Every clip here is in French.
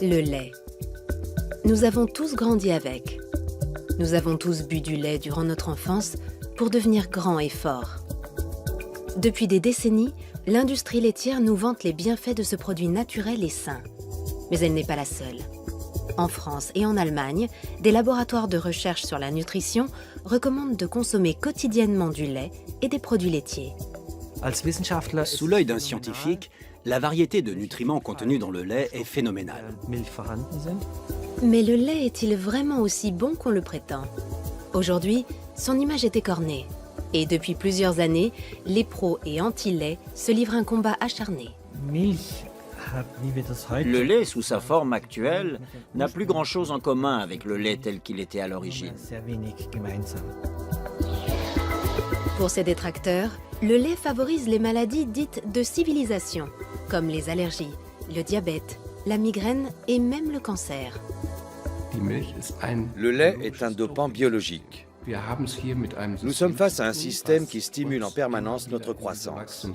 Le lait. Nous avons tous grandi avec. Nous avons tous bu du lait durant notre enfance pour devenir grands et forts. Depuis des décennies, l'industrie laitière nous vante les bienfaits de ce produit naturel et sain. Mais elle n'est pas la seule. En France et en Allemagne, des laboratoires de recherche sur la nutrition recommandent de consommer quotidiennement du lait et des produits laitiers. Sous l'œil d'un scientifique, la variété de nutriments contenus dans le lait est phénoménale. Mais le lait est-il vraiment aussi bon qu'on le prétend? Aujourd'hui, son image est écornée. Et depuis plusieurs années, les pros et anti-lait se livrent un combat acharné. Le lait, sous sa forme actuelle, n'a plus grand-chose en commun avec le lait tel qu'il était à l'origine. Pour ses détracteurs, le lait favorise les maladies dites de civilisation, comme les allergies, le diabète, la migraine et même le cancer. Le lait est un dopant biologique. Nous sommes face à un système qui stimule en permanence notre croissance.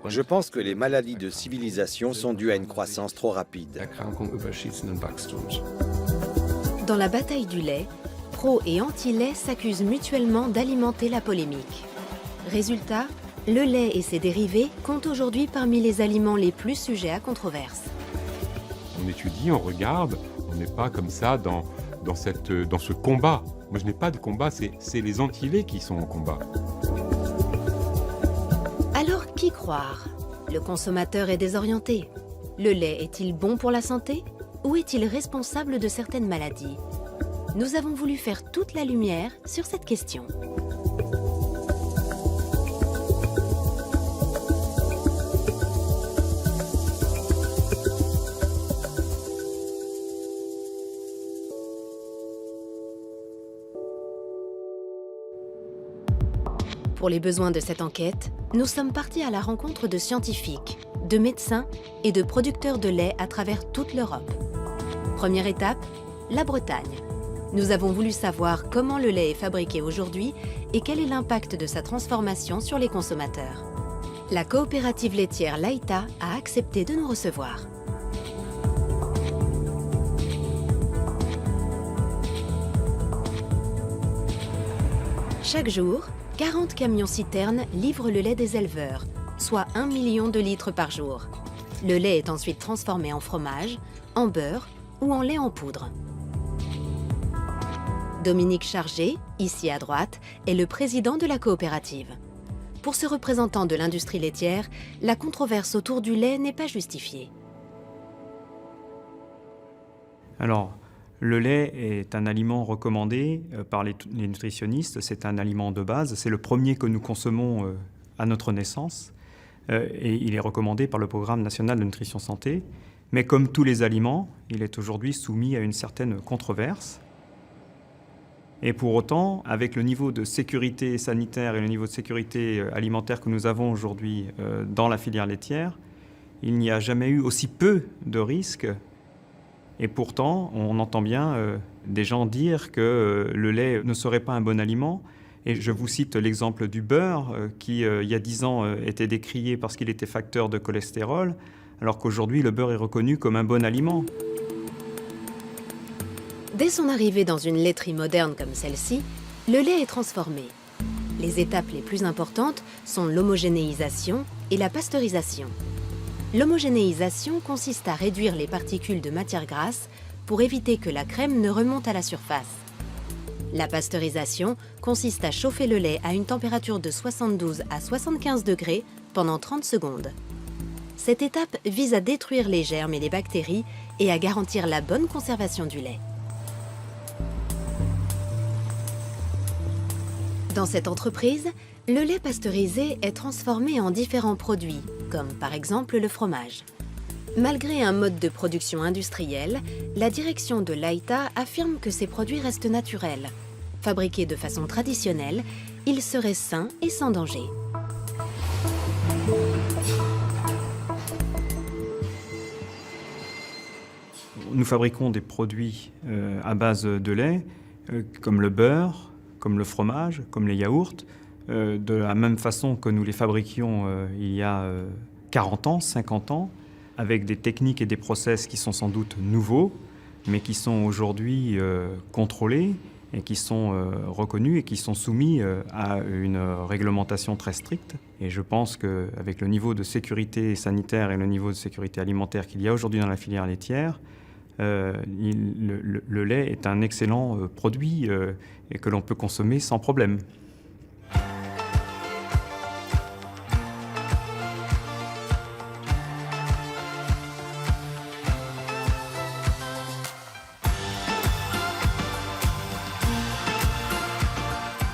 Je pense que les maladies de civilisation sont dues à une croissance trop rapide. Dans la bataille du lait, pro et anti-lait s'accusent mutuellement d'alimenter la polémique. Résultat, le lait et ses dérivés comptent aujourd'hui parmi les aliments les plus sujets à controverse. On étudie, on regarde, on n'est pas comme ça dans ce combat. Moi, je n'ai pas de combat, c'est les anti-laits qui sont en combat. Alors, qui croire? Le consommateur est désorienté. Le lait est-il bon pour la santé? Ou est-il responsable de certaines maladies? Nous avons voulu faire toute la lumière sur cette question. Pour les besoins de cette enquête, nous sommes partis à la rencontre de scientifiques, de médecins et de producteurs de lait à travers toute l'Europe. Première étape, la Bretagne. Nous avons voulu savoir comment le lait est fabriqué aujourd'hui et quel est l'impact de sa transformation sur les consommateurs. La coopérative laitière Laïta a accepté de nous recevoir. Chaque jour, 40 camions-citernes livrent le lait des éleveurs, soit 1 million de litres par jour. Le lait est ensuite transformé en fromage, en beurre ou en lait en poudre. Dominique Chargé, ici à droite, est le président de la coopérative. Pour ce représentant de l'industrie laitière, la controverse autour du lait n'est pas justifiée. Alors, le lait est un aliment recommandé par les nutritionnistes, c'est un aliment de base, c'est le premier que nous consommons à notre naissance et il est recommandé par le Programme national de nutrition santé. Mais comme tous les aliments, il est aujourd'hui soumis à une certaine controverse. Et pour autant, avec le niveau de sécurité sanitaire et le niveau de sécurité alimentaire que nous avons aujourd'hui dans la filière laitière, il n'y a jamais eu aussi peu de risques. Et pourtant, on entend bien des gens dire que le lait ne serait pas un bon aliment. Et je vous cite l'exemple du beurre qui, il y a 10 ans, était décrié parce qu'il était facteur de cholestérol, alors qu'aujourd'hui, le beurre est reconnu comme un bon aliment. Dès son arrivée dans une laiterie moderne comme celle-ci, le lait est transformé. Les étapes les plus importantes sont l'homogénéisation et la pasteurisation. L'homogénéisation consiste à réduire les particules de matière grasse pour éviter que la crème ne remonte à la surface. La pasteurisation consiste à chauffer le lait à une température de 72 à 75 degrés pendant 30 secondes. Cette étape vise à détruire les germes et les bactéries et à garantir la bonne conservation du lait. Dans cette entreprise, le lait pasteurisé est transformé en différents produits, comme par exemple le fromage. Malgré un mode de production industriel, la direction de Laïta affirme que ces produits restent naturels. Fabriqués de façon traditionnelle, ils seraient sains et sans danger. Nous fabriquons des produits à base de lait, comme le beurre, comme le fromage, comme les yaourts, de la même façon que nous les fabriquions il y a 40 ans, 50 ans, avec des techniques et des process qui sont sans doute nouveaux, mais qui sont aujourd'hui contrôlés et qui sont reconnus et qui sont soumis à une réglementation très stricte. Et je pense qu'avec le niveau de sécurité sanitaire et le niveau de sécurité alimentaire qu'il y a aujourd'hui dans la filière laitière, le lait est un excellent produit et que l'on peut consommer sans problème.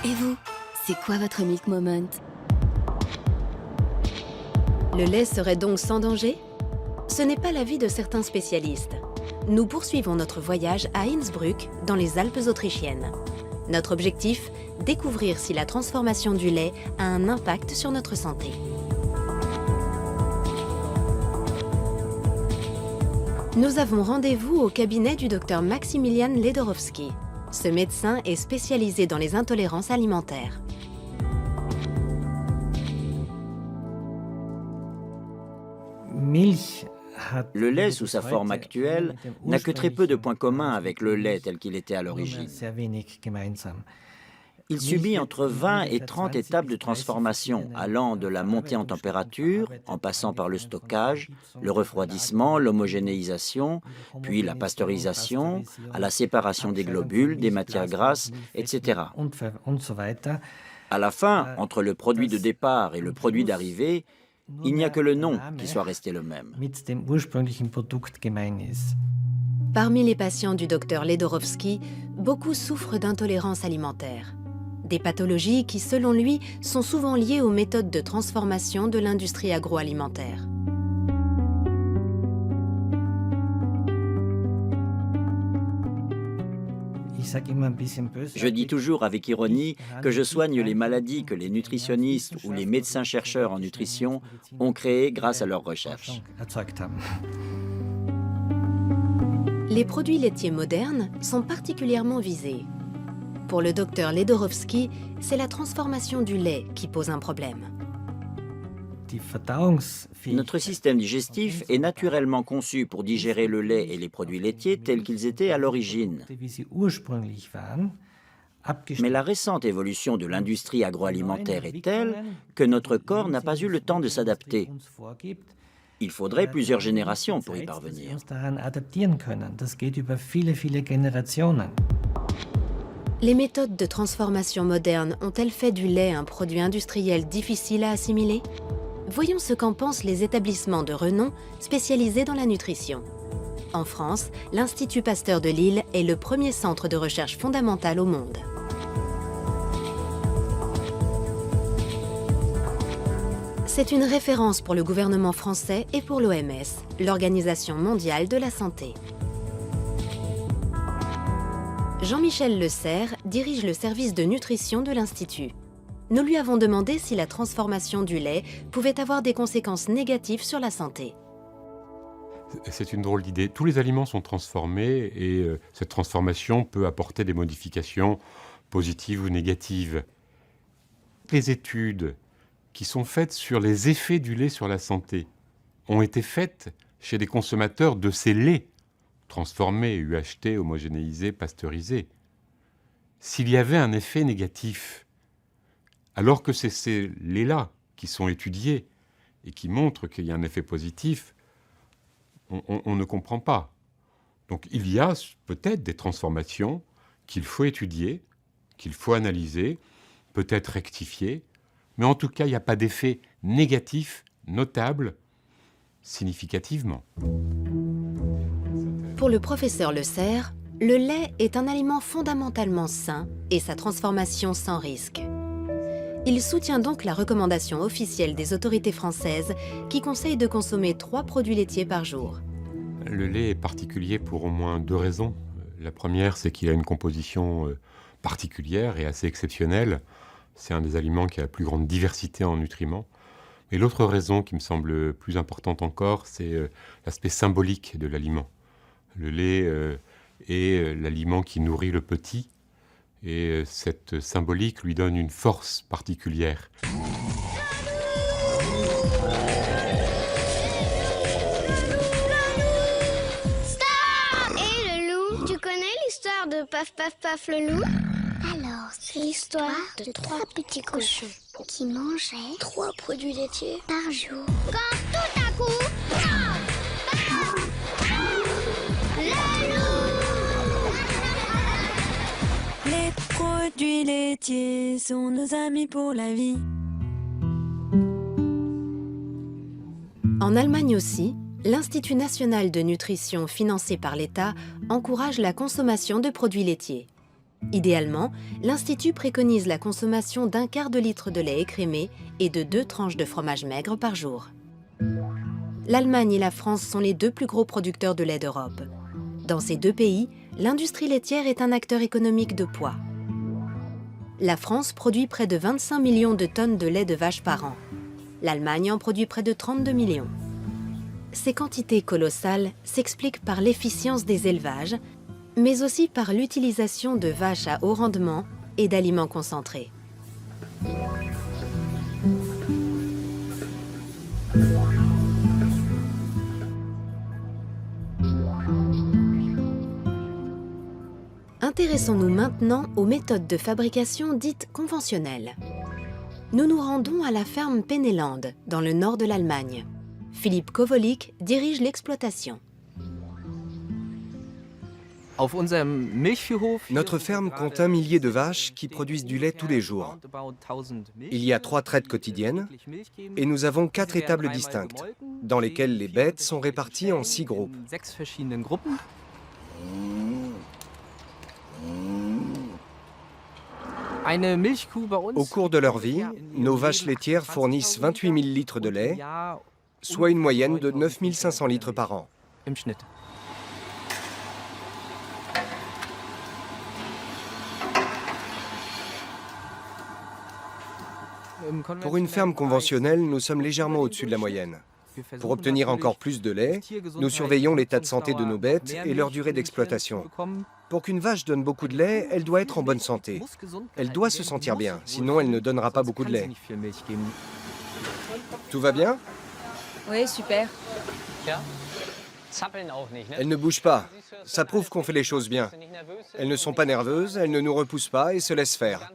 Et vous, c'est quoi votre milk moment? Le lait serait donc sans danger? Ce n'est pas l'avis de certains spécialistes. Nous poursuivons notre voyage à Innsbruck, dans les Alpes autrichiennes. Notre objectif, découvrir si la transformation du lait a un impact sur notre santé. Nous avons rendez-vous au cabinet du docteur Maximilian Ledorowski. Ce médecin est spécialisé dans les intolérances alimentaires. Le lait, sous sa forme actuelle, n'a que très peu de points communs avec le lait tel qu'il était à l'origine. Il subit entre 20 et 30 étapes de transformation, allant de la montée en température, en passant par le stockage, le refroidissement, l'homogénéisation, puis la pasteurisation, à la séparation des globules, des matières grasses, etc. À la fin, entre le produit de départ et le produit d'arrivée, il n'y a que le nom qui soit resté le même. Parmi les patients du docteur Ledorowski, beaucoup souffrent d'intolérance alimentaire. Des pathologies qui, selon lui, sont souvent liées aux méthodes de transformation de l'industrie agroalimentaire. Je dis toujours avec ironie que je soigne les maladies que les nutritionnistes ou les médecins-chercheurs en nutrition ont créées grâce à leurs recherches. Les produits laitiers modernes sont particulièrement visés. Pour le docteur Ledorowski, c'est la transformation du lait qui pose un problème. Notre système digestif est naturellement conçu pour digérer le lait et les produits laitiers tels qu'ils étaient à l'origine. Mais la récente évolution de l'industrie agroalimentaire est telle que notre corps n'a pas eu le temps de s'adapter. Il faudrait plusieurs générations pour y parvenir. Les méthodes de transformation modernes ont-elles fait du lait un produit industriel difficile à assimiler? Voyons ce qu'en pensent les établissements de renom spécialisés dans la nutrition. En France, l'Institut Pasteur de Lille est le premier centre de recherche fondamentale au monde. C'est une référence pour le gouvernement français et pour l'OMS, l'Organisation mondiale de la santé. Jean-Michel Le Serre dirige le service de nutrition de l'Institut. Nous lui avons demandé si la transformation du lait pouvait avoir des conséquences négatives sur la santé. C'est une drôle d'idée. Tous les aliments sont transformés et cette transformation peut apporter des modifications positives ou négatives. Les études qui sont faites sur les effets du lait sur la santé ont été faites chez des consommateurs de ces laits transformés, UHT, homogénéisés, pasteurisés. S'il y avait un effet négatif, alors que c'est ces laits-là qui sont étudiés et qui montrent qu'il y a un effet positif, on ne comprend pas. Donc il y a peut-être des transformations qu'il faut étudier, qu'il faut analyser, peut-être rectifier, mais en tout cas, il n'y a pas d'effet négatif notable significativement. Pour le professeur Le Serre, le lait est un aliment fondamentalement sain et sa transformation sans risque. Il soutient donc la recommandation officielle des autorités françaises qui conseillent de consommer 3 produits laitiers par jour. Le lait est particulier pour au moins 2 raisons. La première, c'est qu'il a une composition particulière et assez exceptionnelle. C'est un des aliments qui a la plus grande diversité en nutriments. Et l'autre raison qui me semble plus importante encore, c'est l'aspect symbolique de l'aliment. Le lait est l'aliment qui nourrit le petit. Et cette symbolique lui donne une force particulière. paf paf paf le loup? Alors, c'est l'histoire de 3 petits cochons qui mangeaient 3 produits laitiers par jour. Quand tout à coup, le loup! Les produits laitiers sont nos amis pour la vie. En Allemagne aussi, l'Institut national de nutrition financé par l'État encourage la consommation de produits laitiers. Idéalement, l'Institut préconise la consommation d'1 quart de litre de lait écrémé et de 2 tranches de fromage maigre par jour. L'Allemagne et la France sont les 2 plus gros producteurs de lait d'Europe. Dans ces 2 pays, l'industrie laitière est un acteur économique de poids. La France produit près de 25 millions de tonnes de lait de vache par an. L'Allemagne en produit près de 32 millions. Ces quantités colossales s'expliquent par l'efficience des élevages, mais aussi par l'utilisation de vaches à haut rendement et d'aliments concentrés. Intéressons-nous maintenant aux méthodes de fabrication dites conventionnelles. Nous nous rendons à la ferme Penneland, dans le nord de l'Allemagne. Philippe Kowolik dirige l'exploitation. Notre ferme compte 1 millier de vaches qui produisent du lait tous les jours. Il y a 3 traites quotidiennes et nous avons 4 étables distinctes, dans lesquelles les bêtes sont réparties en 6 groupes. Au cours de leur vie, nos vaches laitières fournissent 28 000 litres de lait, soit une moyenne de 9 500 litres par an. Pour une ferme conventionnelle, nous sommes légèrement au-dessus de la moyenne. Pour obtenir encore plus de lait, nous surveillons l'état de santé de nos bêtes et leur durée d'exploitation. Pour qu'une vache donne beaucoup de lait, elle doit être en bonne santé. Elle doit se sentir bien, sinon elle ne donnera pas beaucoup de lait. Tout va bien? Oui, super. Elles ne bougent pas. Ça prouve qu'on fait les choses bien. Elles ne sont pas nerveuses, elles ne nous repoussent pas et se laissent faire.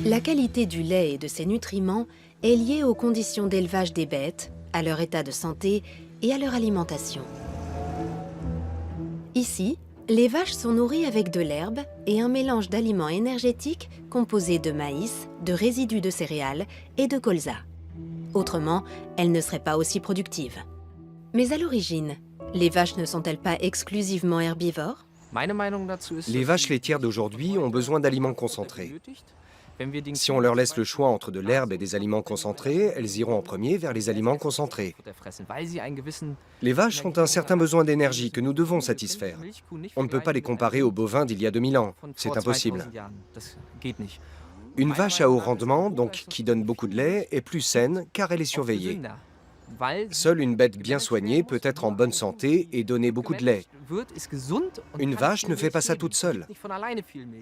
La qualité du lait et de ses nutriments est liée aux conditions d'élevage des bêtes, à leur état de santé et à leur alimentation. Ici, les vaches sont nourries avec de l'herbe et un mélange d'aliments énergétiques composés de maïs, de résidus de céréales et de colza. Autrement, elles ne seraient pas aussi productives. Mais à l'origine, les vaches ne sont-elles pas exclusivement herbivores? Les vaches laitières d'aujourd'hui ont besoin d'aliments concentrés. Si on leur laisse le choix entre de l'herbe et des aliments concentrés, elles iront en premier vers les aliments concentrés. Les vaches ont un certain besoin d'énergie que nous devons satisfaire. On ne peut pas les comparer aux bovins d'il y a 2000 ans. C'est impossible. Une vache à haut rendement, donc qui donne beaucoup de lait, est plus saine car elle est surveillée. Seule une bête bien soignée peut être en bonne santé et donner beaucoup de lait. Une vache ne fait pas ça toute seule.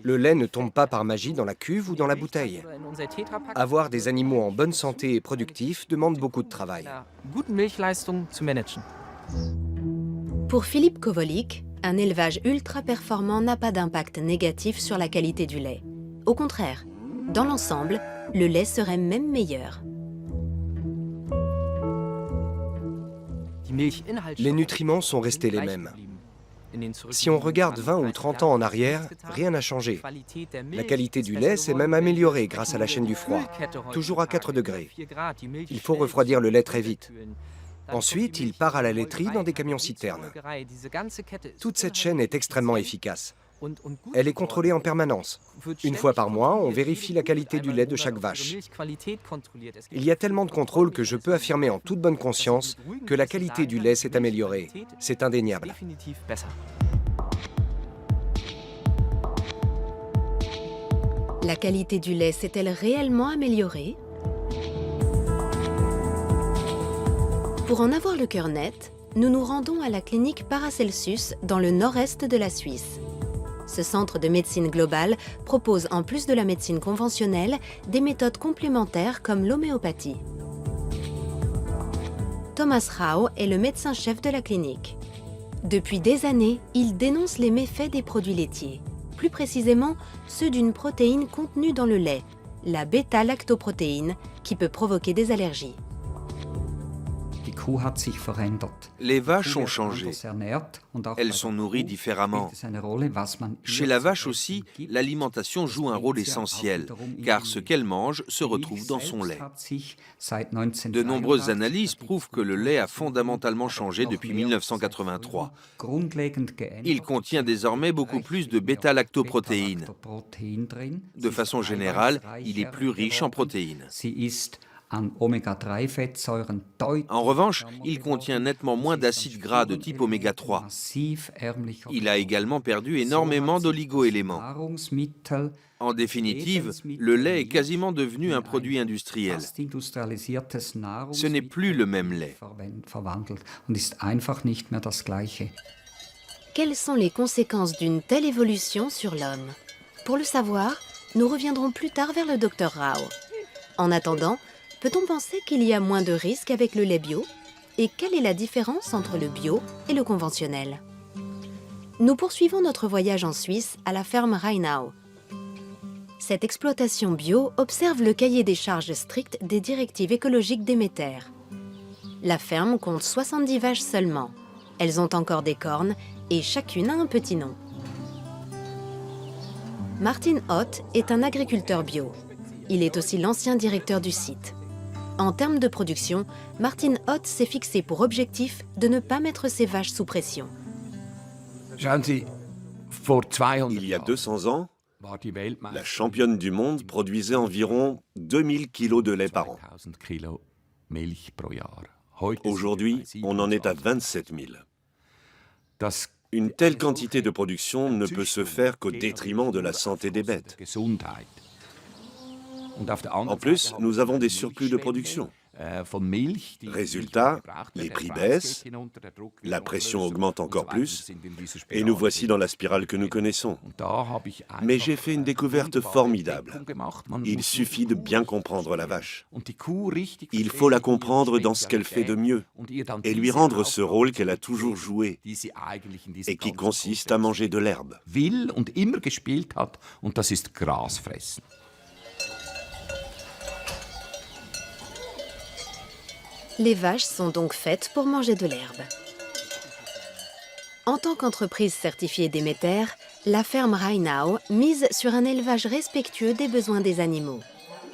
Le lait ne tombe pas par magie dans la cuve ou dans la bouteille. Avoir des animaux en bonne santé et productifs demande beaucoup de travail. Pour Philippe Kowolik, un élevage ultra performant n'a pas d'impact négatif sur la qualité du lait. Au contraire, dans l'ensemble, le lait serait même meilleur. Les nutriments sont restés les mêmes. Si on regarde 20 ou 30 ans en arrière, rien n'a changé. La qualité du lait s'est même améliorée grâce à la chaîne du froid, toujours à 4 degrés. Il faut refroidir le lait très vite. Ensuite, il part à la laiterie dans des camions-citernes. Toute cette chaîne est extrêmement efficace. Elle est contrôlée en permanence. Une fois par mois, on vérifie la qualité du lait de chaque vache. Il y a tellement de contrôle que je peux affirmer en toute bonne conscience que la qualité du lait s'est améliorée. C'est indéniable. La qualité du lait s'est-elle réellement améliorée? Pour en avoir le cœur net, nous nous rendons à la clinique Paracelsus dans le nord-est de la Suisse. Ce centre de médecine globale propose, en plus de la médecine conventionnelle, des méthodes complémentaires comme l'homéopathie. Thomas Rau est le médecin-chef de la clinique. Depuis des années, il dénonce les méfaits des produits laitiers, plus précisément ceux d'une protéine contenue dans le lait, la bêta-lactoprotéine, qui peut provoquer des allergies. Les vaches ont changé. Elles sont nourries différemment. Chez la vache aussi, l'alimentation joue un rôle essentiel, car ce qu'elle mange se retrouve dans son lait. De nombreuses analyses prouvent que le lait a fondamentalement changé depuis 1983. Il contient désormais beaucoup plus de bêta-lactoprotéines. De façon générale, il est plus riche en protéines. En revanche, il contient nettement moins d'acides gras de type oméga 3. Il a également perdu énormément d'oligo-éléments. En définitive, le lait est quasiment devenu un produit industriel. Ce n'est plus le même lait. Quelles sont les conséquences d'une telle évolution sur l'homme? Pour le savoir, nous reviendrons plus tard vers le Dr Rau. En attendant, peut-on penser qu'il y a moins de risques avec le lait bio? Et quelle est la différence entre le bio et le conventionnel? Nous poursuivons notre voyage en Suisse à la ferme Rheinau. Cette exploitation bio observe le cahier des charges strict des directives écologiques Déméter. La ferme compte 70 vaches seulement. Elles ont encore des cornes et chacune a un petit nom. Martin Ott est un agriculteur bio. Il est aussi l'ancien directeur du site. En termes de production, Martin Ott s'est fixé pour objectif de ne pas mettre ses vaches sous pression. Il y a 200 ans, la championne du monde produisait environ 2000 kilos de lait par an. Aujourd'hui, on en est à 27 000. Une telle quantité de production ne peut se faire qu'au détriment de la santé des bêtes. En plus, nous avons des surplus de production. Résultat, les prix baissent, la pression augmente encore plus, et nous voici dans la spirale que nous connaissons. Mais j'ai fait une découverte formidable. Il suffit de bien comprendre la vache. Il faut la comprendre dans ce qu'elle fait de mieux, et lui rendre ce rôle qu'elle a toujours joué, et qui consiste à manger de l'herbe. Les vaches sont donc faites pour manger de l'herbe. En tant qu'entreprise certifiée Déméter, la ferme Rheinau mise sur un élevage respectueux des besoins des animaux.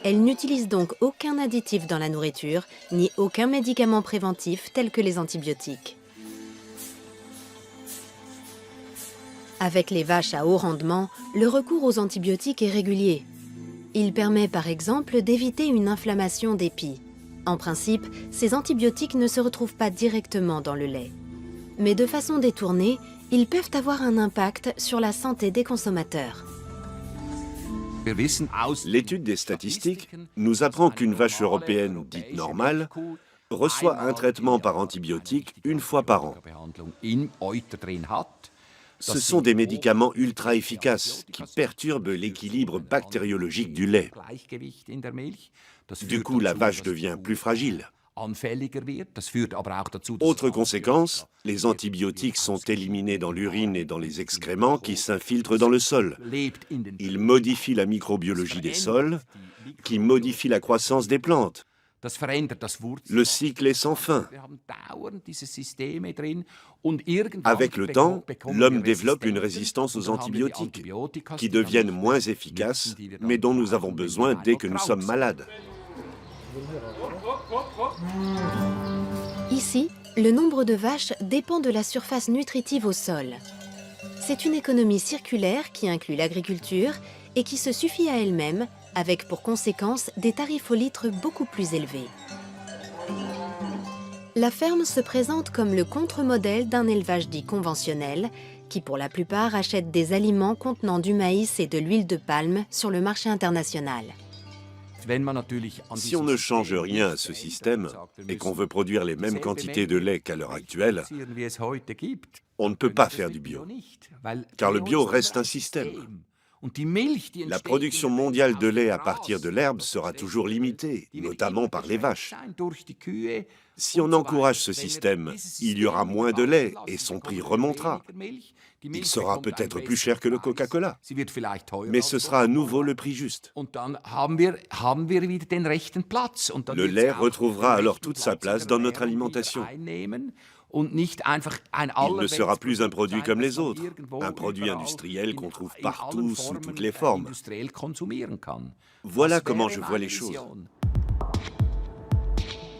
Elle n'utilise donc aucun additif dans la nourriture, ni aucun médicament préventif tel que les antibiotiques. Avec les vaches à haut rendement, le recours aux antibiotiques est régulier. Il permet par exemple d'éviter une inflammation des pies. En principe, ces antibiotiques ne se retrouvent pas directement dans le lait. Mais de façon détournée, ils peuvent avoir un impact sur la santé des consommateurs. L'étude des statistiques nous apprend qu'une vache européenne dite normale reçoit un traitement par antibiotique une fois par an. Ce sont des médicaments ultra efficaces qui perturbent l'équilibre bactériologique du lait. Du coup, la vache devient plus fragile. Autre conséquence, les antibiotiques sont éliminés dans l'urine et dans les excréments qui s'infiltrent dans le sol. Ils modifient la microbiologie des sols, qui modifie la croissance des plantes. Le cycle est sans fin. Avec le temps, l'homme développe une résistance aux antibiotiques, qui deviennent moins efficaces, mais dont nous avons besoin dès que nous sommes malades. Ici, le nombre de vaches dépend de la surface nutritive au sol. C'est une économie circulaire qui inclut l'agriculture et qui se suffit à elle-même, avec pour conséquence des tarifs au litre beaucoup plus élevés. La ferme se présente comme le contre-modèle d'un élevage dit conventionnel, qui pour la plupart achète des aliments contenant du maïs et de l'huile de palme sur le marché international. Si on ne change rien à ce système et qu'on veut produire les mêmes quantités de lait qu'à l'heure actuelle, on ne peut pas faire du bio, car le bio reste un système. La production mondiale de lait à partir de l'herbe sera toujours limitée, notamment par les vaches. Si on encourage ce système, il y aura moins de lait et son prix remontera. Il sera peut-être plus cher que le Coca-Cola, mais ce sera à nouveau le prix juste. Le lait retrouvera alors toute sa place dans notre alimentation. Il ne sera plus un produit comme les autres, un produit industriel qu'on trouve partout, sous toutes les formes. Voilà comment je vois les choses.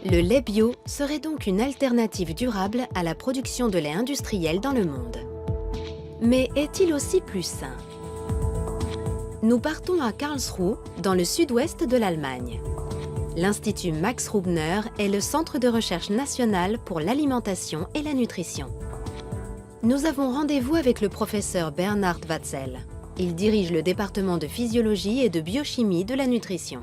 Le lait bio serait donc une alternative durable à la production de lait industriel dans le monde. Mais est-il aussi plus sain? Nous partons à Karlsruhe, dans le sud-ouest de l'Allemagne. L'Institut Max Rubner est le centre de recherche national pour l'alimentation et la nutrition. Nous avons rendez-vous avec le professeur Bernhard Watzel. Il dirige le département de physiologie et de biochimie de la nutrition.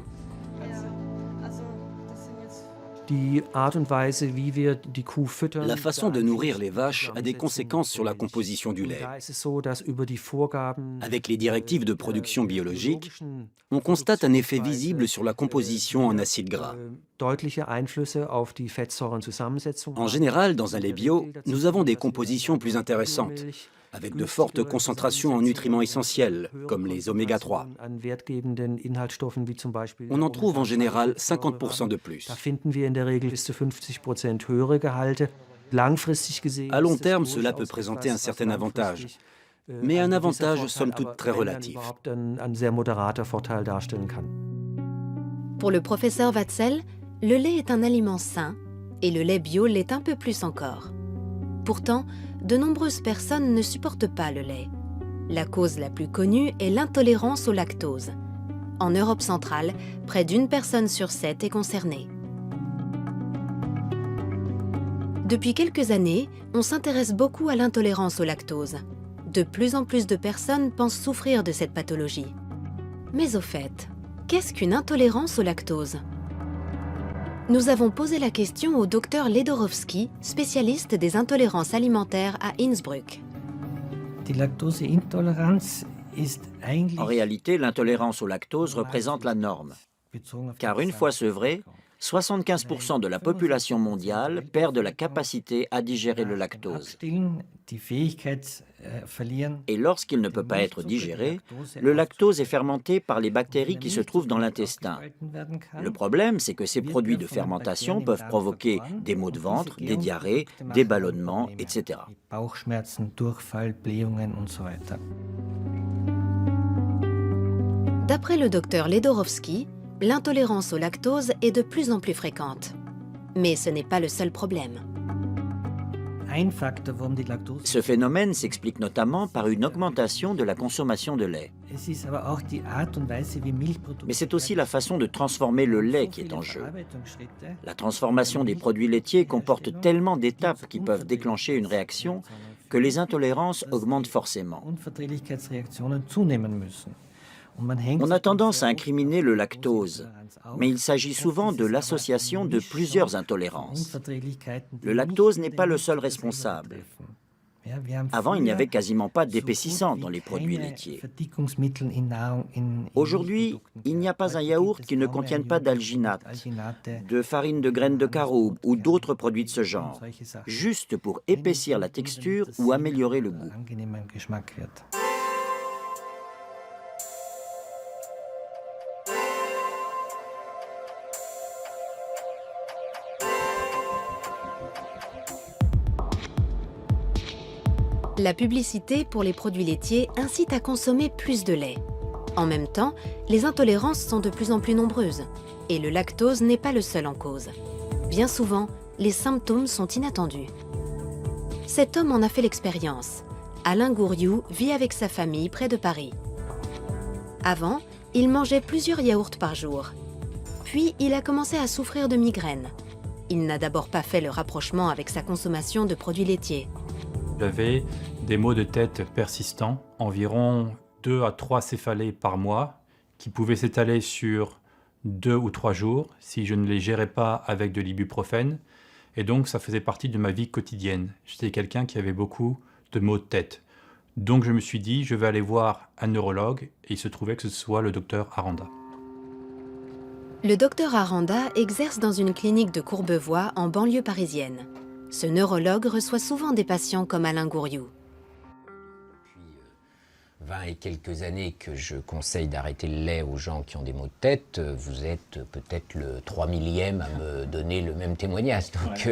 La façon de nourrir les vaches a des conséquences sur la composition du lait. Avec les directives de production biologique, on constate un effet visible sur la composition en acides gras. En général, dans un lait bio, nous avons des compositions plus intéressantes, avec de fortes concentrations en nutriments essentiels, comme les oméga 3. On en trouve en général 50% de plus. À long terme, cela peut présenter un certain avantage, mais un avantage somme toute très relatif. Pour le professeur Watzel, le lait est un aliment sain et le lait bio l'est un peu plus encore. Pourtant, de nombreuses personnes ne supportent pas le lait. La cause la plus connue est l'intolérance au lactose. En Europe centrale, près d'1 personne sur 7 est concernée. Depuis quelques années, on s'intéresse beaucoup à l'intolérance au lactose. De plus en plus de personnes pensent souffrir de cette pathologie. Mais au fait, qu'est-ce qu'une intolérance au lactose ? Nous avons posé la question au Dr Ledorowski, spécialiste des intolérances alimentaires à Innsbruck. En réalité, l'intolérance au lactose représente la norme. Car une fois sevré, 75% de la population mondiale perd de la capacité à digérer le lactose. Et lorsqu'il ne peut pas être digéré, le lactose est fermenté par les bactéries qui se trouvent dans l'intestin. Le problème, c'est que ces produits de fermentation peuvent provoquer des maux de ventre, des diarrhées, des ballonnements, etc. D'après le docteur Ledorowski, l'intolérance au lactose est de plus en plus fréquente. Mais ce n'est pas le seul problème. Ce phénomène s'explique notamment par une augmentation de la consommation de lait. Mais c'est aussi la façon de transformer le lait qui est en jeu. La transformation des produits laitiers comporte tellement d'étapes qui peuvent déclencher une réaction que les intolérances augmentent forcément. On a tendance à incriminer le lactose, mais il s'agit souvent de l'association de plusieurs intolérances. Le lactose n'est pas le seul responsable. Avant, il n'y avait quasiment pas d'épaississant dans les produits laitiers. Aujourd'hui, il n'y a pas un yaourt qui ne contienne pas d'alginate, de farine de graines de caroube ou d'autres produits de ce genre, juste pour épaissir la texture ou améliorer le goût. La publicité pour les produits laitiers incite à consommer plus de lait. En même temps, les intolérances sont de plus en plus nombreuses. Et le lactose n'est pas le seul en cause. Bien souvent, les symptômes sont inattendus. Cet homme en a fait l'expérience. Alain Gouriou vit avec sa famille près de Paris. Avant, il mangeait plusieurs yaourts par jour. Puis, il a commencé à souffrir de migraines. Il n'a d'abord pas fait le rapprochement avec sa consommation de produits laitiers. J'avais des maux de tête persistants, environ 2 à 3 céphalées par mois, qui pouvaient s'étaler sur 2 ou 3 jours si je ne les gérais pas avec de l'ibuprofène. Et donc, ça faisait partie de ma vie quotidienne. J'étais quelqu'un qui avait beaucoup de maux de tête. Donc je me suis dit, je vais aller voir un neurologue, et il se trouvait que ce soit le docteur Aranda. Le docteur Aranda exerce dans une clinique de Courbevoie en banlieue parisienne. Ce neurologue reçoit souvent des patients comme Alain Gouriou. 20 et quelques années que je conseille d'arrêter le lait aux gens qui ont des maux de tête, vous êtes peut-être le 3 millième à me donner le même témoignage. Donc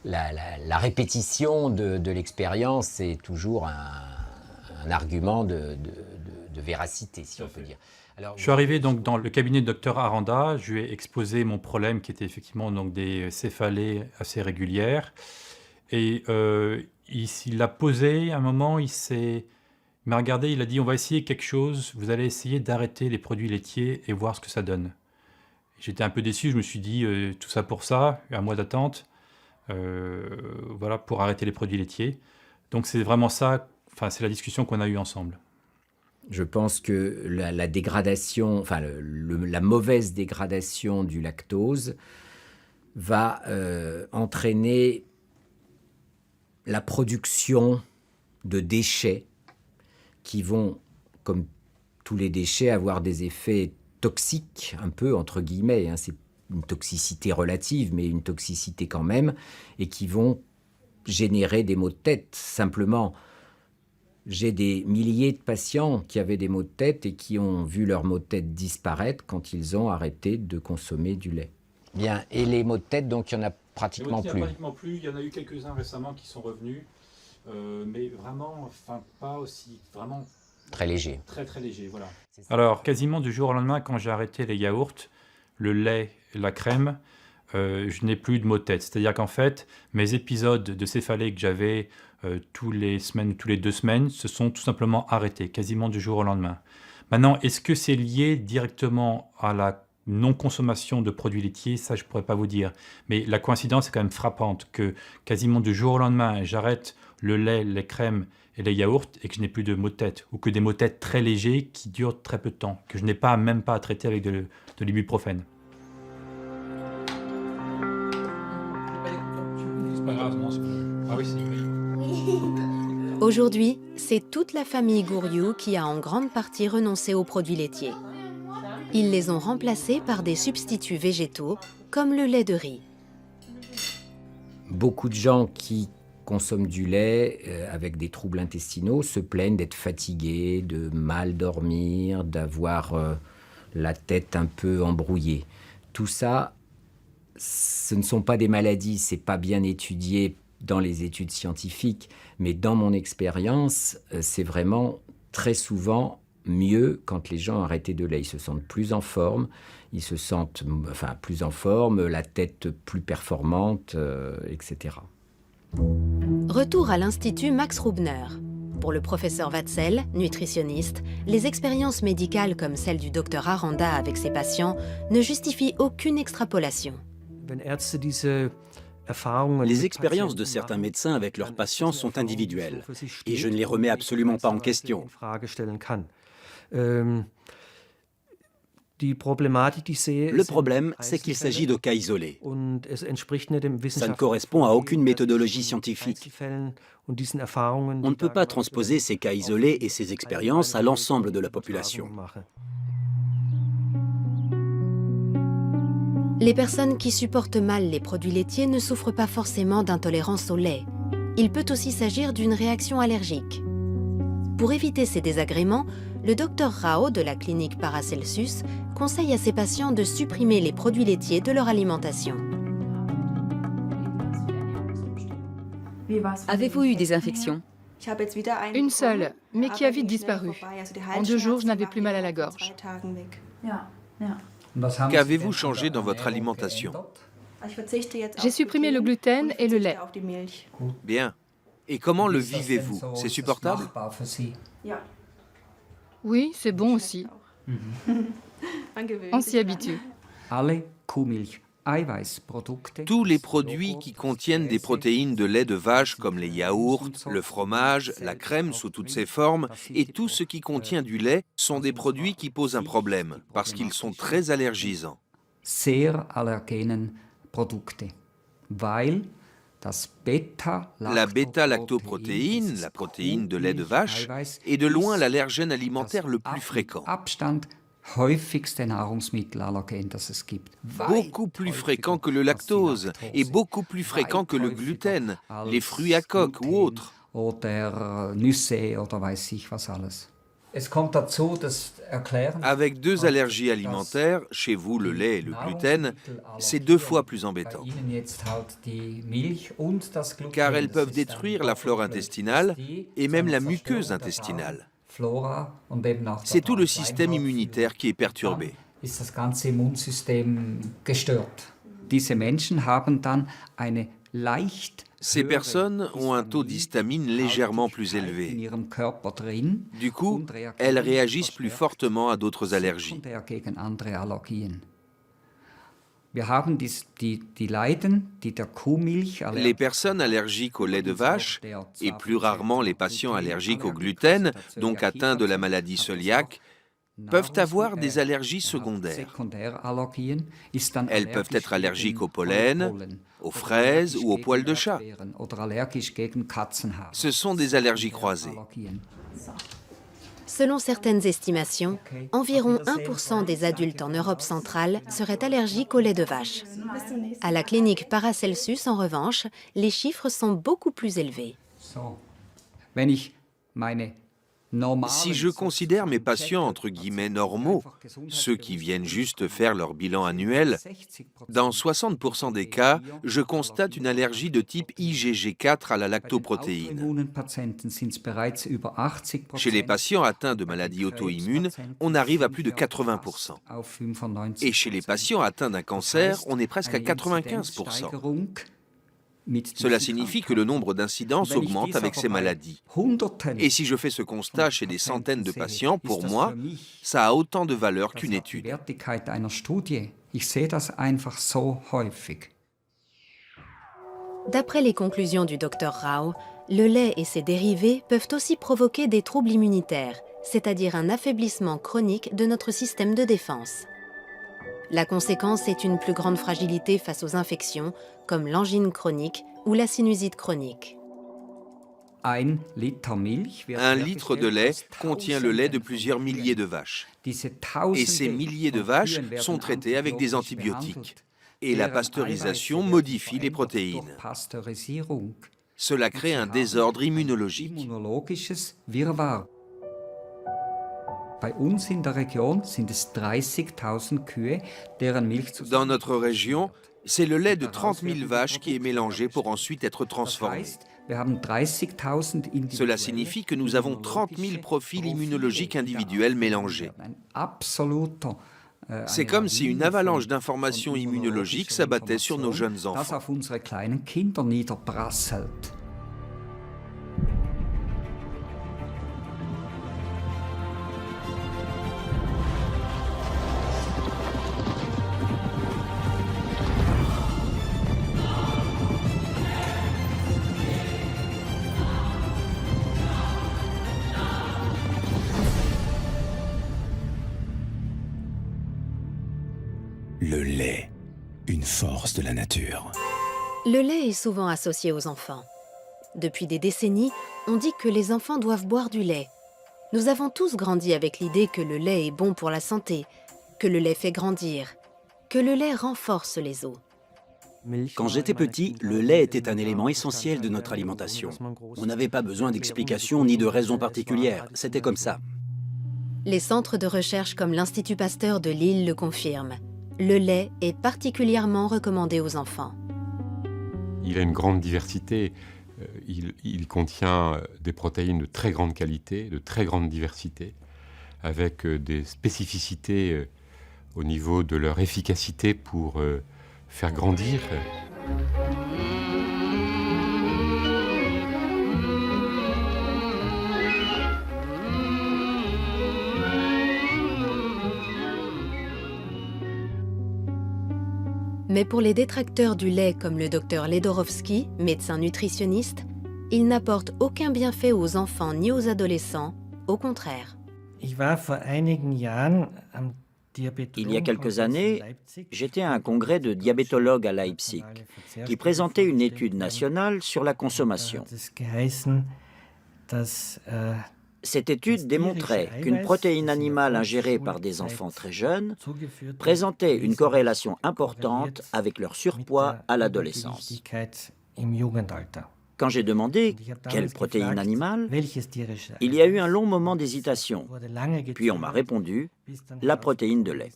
la répétition de l'expérience est toujours un argument de véracité, si on peut dire. Alors, je suis arrivé donc dans le cabinet de Dr Aranda, je lui ai exposé mon problème qui était effectivement donc des céphalées assez régulières. Et il l'a posé à un moment, il m'a regardé, il a dit on va essayer quelque chose, vous allez essayer d'arrêter les produits laitiers et voir ce que ça donne. J'étais un peu déçu, je me suis dit tout ça pour ça, un mois d'attente, voilà, pour arrêter les produits laitiers. Donc c'est vraiment ça, enfin c'est la discussion qu'on a eue ensemble. Je pense que la dégradation, enfin la mauvaise dégradation du lactose va entraîner la production de déchets qui vont, comme tous les déchets, avoir des effets toxiques, un peu entre guillemets, hein, c'est une toxicité relative, mais une toxicité quand même, et qui vont générer des maux de tête. Simplement, j'ai des milliers de patients qui avaient des maux de tête et qui ont vu leurs maux de tête disparaître quand ils ont arrêté de consommer du lait. Bien, et les maux de tête, donc il n'y en a pratiquement plus. Il y en a eu quelques-uns récemment qui sont revenus, mais vraiment, enfin pas aussi, vraiment... Très léger. Très très léger, voilà. Alors, quasiment du jour au lendemain, quand j'ai arrêté les yaourts, le lait, la crème, je n'ai plus de maux de tête. C'est-à-dire qu'en fait, mes épisodes de céphalée que j'avais tous les 2 semaines se sont tout simplement arrêtés, quasiment du jour au lendemain. Maintenant, est-ce que c'est lié directement à la non-consommation de produits laitiers? Ça, je ne pourrais pas vous dire. Mais la coïncidence est quand même frappante que quasiment du jour au lendemain, j'arrête le lait, les crèmes et les yaourts et que je n'ai plus de maux de tête, ou que des maux de tête très légers qui durent très peu de temps, que je n'ai même pas à traiter avec de l'ibuprofène. Aujourd'hui, c'est toute la famille Gouriou qui a en grande partie renoncé aux produits laitiers. Ils les ont remplacés par des substituts végétaux, comme le lait de riz. Beaucoup de gens qui consomment du lait avec des troubles intestinaux se plaignent d'être fatigués, de mal dormir, d'avoir la tête un peu embrouillée. Tout ça, ce ne sont pas des maladies, c'est pas bien étudié dans les études scientifiques, mais dans mon expérience, c'est vraiment très souvent mieux quand les gens arrêtent de lait. Ils se sentent plus en forme, la tête plus performante, etc. Retour à l'Institut Max Rubner. Pour le professeur Watzel, nutritionniste, les expériences médicales comme celle du docteur Aranda avec ses patients ne justifient aucune extrapolation. Les expériences de certains médecins avec leurs patients sont individuelles et je ne les remets absolument pas en question. Le problème, c'est qu'il s'agit de cas isolés. Ça ne correspond à aucune méthodologie scientifique. On ne peut pas transposer ces cas isolés et ces expériences à l'ensemble de la population. Les personnes qui supportent mal les produits laitiers ne souffrent pas forcément d'intolérance au lait. Il peut aussi s'agir d'une réaction allergique. Pour éviter ces désagréments, le docteur Rao de la clinique Paracelsus conseille à ses patients de supprimer les produits laitiers de leur alimentation. Avez-vous eu des infections? Une seule, mais qui a vite disparu. En 2 jours, je n'avais plus mal à la gorge. Qu'avez-vous changé dans votre alimentation? J'ai supprimé le gluten et le lait. Bien. Et comment le vivez-vous? C'est supportable? Oui, c'est bon aussi. On s'y habitue. Tous les produits qui contiennent des protéines de lait de vache comme les yaourts, le fromage, la crème sous toutes ses formes et tout ce qui contient du lait sont des produits qui posent un problème parce qu'ils sont très allergisants. La bêta-lactoprotéine, la protéine de lait de vache, est de loin l'allergène alimentaire le plus fréquent. Beaucoup plus fréquent que le lactose et beaucoup plus fréquent que le gluten, les fruits à coque ou autres. Avec 2 allergies alimentaires, chez vous le lait et le gluten, c'est 2 fois plus embêtant. Car elles peuvent détruire la flore intestinale et même la muqueuse intestinale. C'est tout le système immunitaire qui est perturbé. Ces personnes ont un taux d'histamine légèrement plus élevé. Du coup, elles réagissent plus fortement à d'autres allergies. Les personnes allergiques au lait de vache, et plus rarement les patients allergiques au gluten, donc atteints de la maladie cœliaque, peuvent avoir des allergies secondaires. Elles peuvent être allergiques au pollen, aux fraises ou aux poils de chat. Ce sont des allergies croisées. Selon certaines estimations, environ 1% des adultes en Europe centrale seraient allergiques au lait de vache. À la clinique Paracelsus, en revanche, les chiffres sont beaucoup plus élevés. Si je considère mes patients entre guillemets normaux, ceux qui viennent juste faire leur bilan annuel, dans 60% des cas, je constate une allergie de type IgG4 à la lactoprotéine. Chez les patients atteints de maladies auto-immunes, on arrive à plus de 80%. Et chez les patients atteints d'un cancer, on est presque à 95%. Cela signifie que le nombre d'incidences augmente avec ces maladies. Et si je fais ce constat chez des centaines de patients, pour moi, ça a autant de valeur qu'une étude. D'après les conclusions du Dr Rao, le lait et ses dérivés peuvent aussi provoquer des troubles immunitaires, c'est-à-dire un affaiblissement chronique de notre système de défense. La conséquence est une plus grande fragilité face aux infections, comme l'angine chronique ou la sinusite chronique. 1 litre de lait contient le lait de plusieurs milliers de vaches. Et ces milliers de vaches sont traitées avec des antibiotiques. Et la pasteurisation modifie les protéines. Cela crée un désordre immunologique. Dans notre région, c'est le lait de 30 000 vaches qui est mélangé pour ensuite être transformé. Cela signifie que nous avons 30 000 profils immunologiques individuels mélangés. C'est comme si une avalanche d'informations immunologiques s'abattait sur nos jeunes enfants. Le lait, une force de la nature. Le lait est souvent associé aux enfants. Depuis des décennies, on dit que les enfants doivent boire du lait. Nous avons tous grandi avec l'idée que le lait est bon pour la santé, que le lait fait grandir, que le lait renforce les os. Quand j'étais petit, le lait était un élément essentiel de notre alimentation. On n'avait pas besoin d'explications ni de raisons particulières, c'était comme ça. Les centres de recherche comme l'Institut Pasteur de Lille le confirment. Le lait est particulièrement recommandé aux enfants. Il a une grande diversité. Il contient des protéines de très grande qualité, de très grande diversité, avec des spécificités au niveau de leur efficacité pour faire grandir. Mais pour les détracteurs du lait comme le docteur Ledorowski, médecin nutritionniste, il n'apporte aucun bienfait aux enfants ni aux adolescents, au contraire. Il y a quelques années, j'étais à un congrès de diabétologues à Leipzig qui présentait une étude nationale sur la consommation. Cette étude démontrait qu'une protéine animale ingérée par des enfants très jeunes présentait une corrélation importante avec leur surpoids à l'adolescence. Quand j'ai demandé quelle protéine animale, il y a eu un long moment d'hésitation. Puis on m'a répondu la protéine de lait.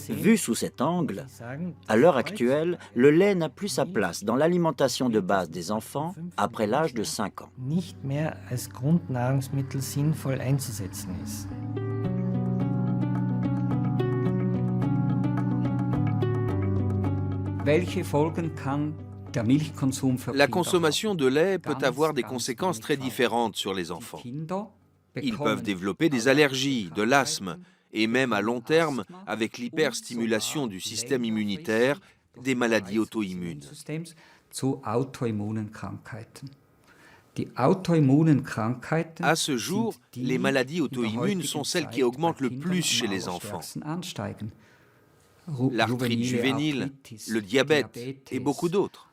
Vu sous cet angle, à l'heure actuelle, le lait n'a plus sa place dans l'alimentation de base des enfants après l'âge de 5 ans. La consommation de lait peut avoir des conséquences très différentes sur les enfants. Ils peuvent développer des allergies, de l'asthme, et même à long terme, avec l'hyperstimulation du système immunitaire, des maladies auto-immunes. À ce jour, les maladies auto-immunes sont celles qui augmentent le plus chez les enfants. L'arthrite juvénile, le diabète et beaucoup d'autres.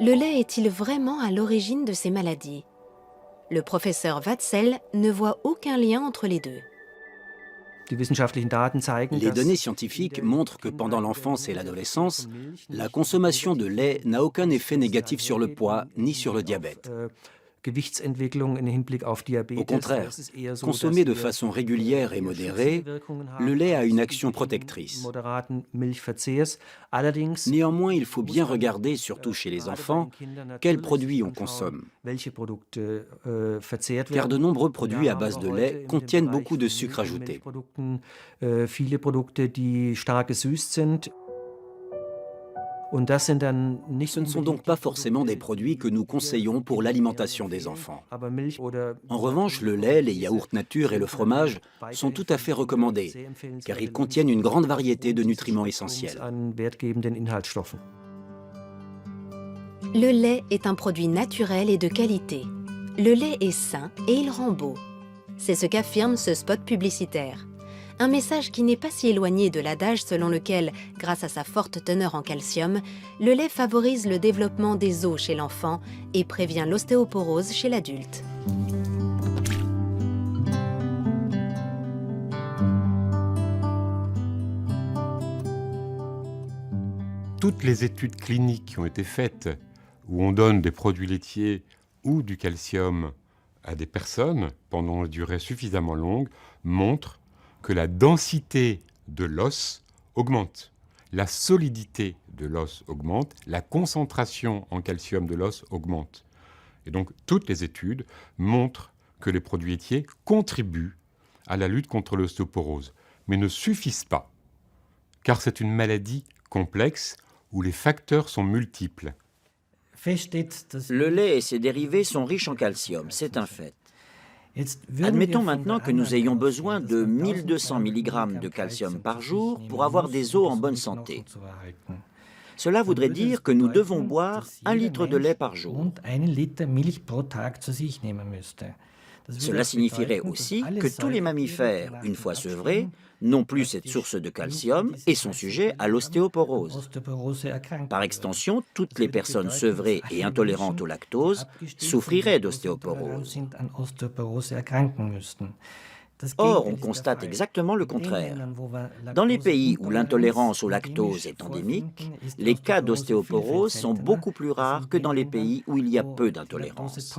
Le lait est-il vraiment à l'origine de ces maladies? Le professeur Watzel ne voit aucun lien entre les deux. Les données scientifiques montrent que pendant l'enfance et l'adolescence, la consommation de lait n'a aucun effet négatif sur le poids ni sur le diabète. Au contraire, consommé de façon régulière et modérée, le lait a une action protectrice. Néanmoins, il faut bien regarder, surtout chez les enfants, quels produits on consomme. Car de nombreux produits à base de lait contiennent beaucoup de sucre ajouté. Ce ne sont donc pas forcément des produits que nous conseillons pour l'alimentation des enfants. En revanche, le lait, les yaourts nature et le fromage sont tout à fait recommandés, car ils contiennent une grande variété de nutriments essentiels. Le lait est un produit naturel et de qualité. Le lait est sain et il rend beau. C'est ce qu'affirme ce spot publicitaire. Un message qui n'est pas si éloigné de l'adage selon lequel, grâce à sa forte teneur en calcium, le lait favorise le développement des os chez l'enfant et prévient l'ostéoporose chez l'adulte. Toutes les études cliniques qui ont été faites, où on donne des produits laitiers ou du calcium à des personnes pendant une durée suffisamment longue, montrent que la densité de l'os augmente, la solidité de l'os augmente, la concentration en calcium de l'os augmente. Et donc, toutes les études montrent que les produits laitiers contribuent à la lutte contre l'ostéoporose, mais ne suffisent pas, car c'est une maladie complexe où les facteurs sont multiples. Le lait et ses dérivés sont riches en calcium, c'est un fait. Admettons maintenant que nous ayons besoin de 1200 mg de calcium par jour pour avoir des os en bonne santé. Cela voudrait dire que nous devons boire 1 litre de lait par jour. Cela signifierait aussi que tous les mammifères, une fois sevrés, n'ont plus cette source de calcium et sont sujets à l'ostéoporose. Par extension, toutes les personnes sevrées et intolérantes au lactose souffriraient d'ostéoporose. Or, on constate exactement le contraire. Dans les pays où l'intolérance au lactose est endémique, les cas d'ostéoporose sont beaucoup plus rares que dans les pays où il y a peu d'intolérance.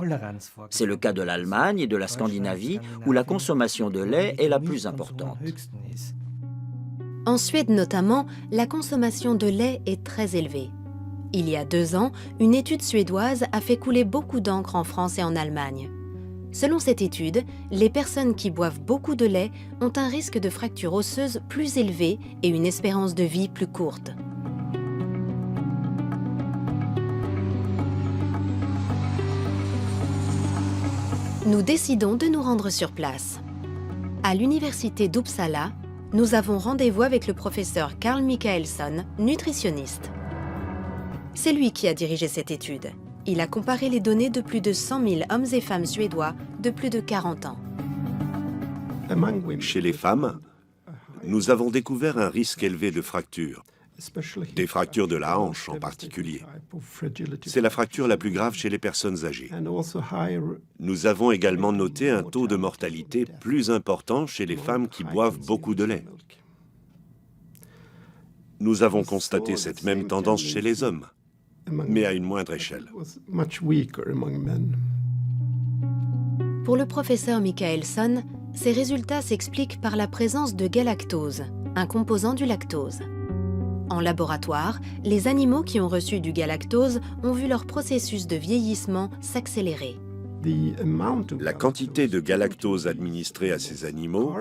C'est le cas de l'Allemagne et de la Scandinavie, où la consommation de lait est la plus importante. En Suède notamment, la consommation de lait est très élevée. Il y a 2 ans, une étude suédoise a fait couler beaucoup d'encre en France et en Allemagne. Selon cette étude, les personnes qui boivent beaucoup de lait ont un risque de fracture osseuse plus élevé et une espérance de vie plus courte. Nous décidons de nous rendre sur place. À l'université d'Uppsala, nous avons rendez-vous avec le professeur Carl Michaelsson, nutritionniste. C'est lui qui a dirigé cette étude. Il a comparé les données de plus de 100 000 hommes et femmes suédois de plus de 40 ans. Chez les femmes, nous avons découvert un risque élevé de fractures, des fractures de la hanche en particulier. C'est la fracture la plus grave chez les personnes âgées. Nous avons également noté un taux de mortalité plus important chez les femmes qui boivent beaucoup de lait. Nous avons constaté cette même tendance chez les hommes, mais à une moindre échelle. Pour le professeur Michaelson, ces résultats s'expliquent par la présence de galactose, un composant du lactose. En laboratoire, les animaux qui ont reçu du galactose ont vu leur processus de vieillissement s'accélérer. La quantité de galactose administrée à ces animaux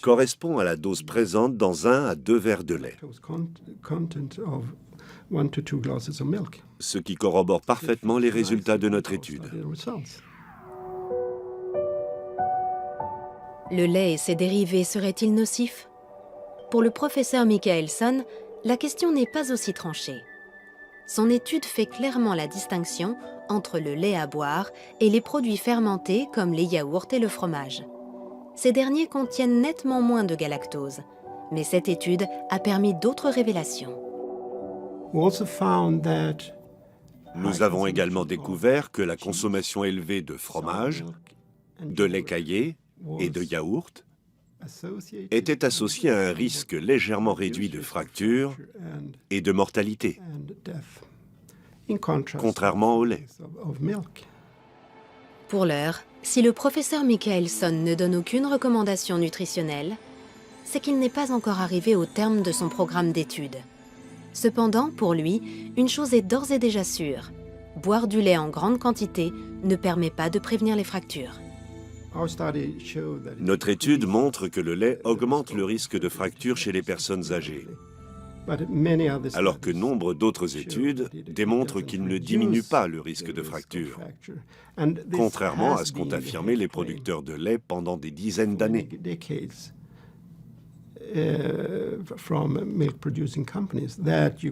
correspond à la dose présente dans 1 à 2 verres de lait, ce qui corrobore parfaitement les résultats de notre étude. Le lait et ses dérivés seraient-ils nocifs? Pour le professeur Michaelson, la question n'est pas aussi tranchée. Son étude fait clairement la distinction entre le lait à boire et les produits fermentés comme les yaourts et le fromage. Ces derniers contiennent nettement moins de galactose, mais cette étude a permis d'autres révélations. Nous avons également découvert que la consommation élevée de fromage, de lait caillé et de yaourt était associée à un risque légèrement réduit de fractures et de mortalité, contrairement au lait. Pour l'heure, si le professeur Michaelson ne donne aucune recommandation nutritionnelle, c'est qu'il n'est pas encore arrivé au terme de son programme d'études. Cependant, pour lui, une chose est d'ores et déjà sûre. Boire du lait en grande quantité ne permet pas de prévenir les fractures. Notre étude montre que le lait augmente le risque de fracture chez les personnes âgées, alors que nombre d'autres études démontrent qu'il ne diminue pas le risque de fracture, contrairement à ce qu'ont affirmé les producteurs de lait pendant des dizaines d'années.